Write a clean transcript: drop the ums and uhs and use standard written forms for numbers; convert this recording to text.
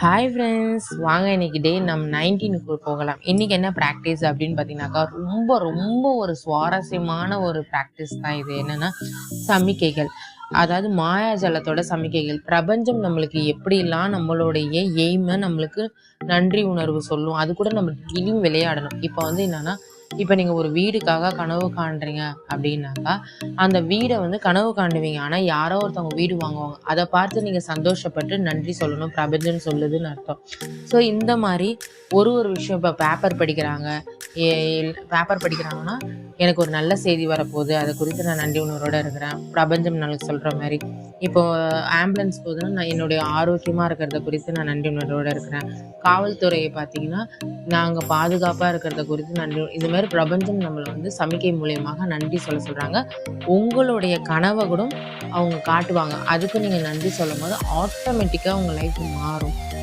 Hi friends, வாங்க இன்னைக்கு டே நம்ம 19க்கு போகலாம். இன்னைக்கு என்ன ப்ராக்டிஸ் அப்படின்னு பார்த்தீங்கன்னாக்கா, ரொம்ப ரொம்ப ஒரு சுவாரஸ்யமான ஒரு ப்ராக்டிஸ் தான் இது. என்னன்னா, சமிக்கைகள். அதாவது மாயாஜாலத்தோட சமிக்கைகள். பிரபஞ்சம் நம்மளுக்கு எப்படிலாம் நம்மளுடைய எய்ம நம்மளுக்கு நன்றி உணர்வு சொல்லும். அது கூட நம்ம டெய்லியும் விளையாடணும். இப்போ வந்து என்னன்னா, இப்போ நீங்க ஒரு வீடுக்காக கனவு காண்றீங்க அப்படின்னாக்கா, அந்த வீட வந்து கனவு காணுவீங்க. ஆனா யாரோ ஒருத்தவங்க வீடு வாங்குவாங்க. அத பார்த்து நீங்க சந்தோஷப்பட்டு நன்றி சொல்லணும். பிரபஞ்சம் சொல்லுதுன்னு அர்த்தம். ஸோ இந்த மாரி ஒரு விஷயம் இப்போ எ பேப்பர் படிக்கிறாங்கன்னா, எனக்கு ஒரு நல்ல செய்தி வரப்போகுது. அது குறித்து நான் நன்றி உணர்வோட இருக்கிறேன். பிரபஞ்சம் நம்மளுக்கு சொல்ற மாரி. இப்போ ஆம்புலன்ஸ் போகுதுன்னா, நான் என்னுடைய ஆரோக்கியமா இருக்கிறத குறித்து நான் நன்றி உணர்வோட இருக்கிறேன். காவல்துறைய பார்த்தீங்கன்னா, நாங்க பாதுகாப்பா இருக்கிறத குறித்து நன்றி இது மாரி பிரபஞ்சம் நம்மள வந்து சமிக்கை மூலியமாக நன்றி சொல்றாங்க. உங்களுடைய கனவ கூட அவங்க காட்டுவாங்க. அதுக்கு நீங்க நன்றி சொல்லும்போது ஆட்டோமேட்டிக்கா உங்க லைஃப் மாறும்.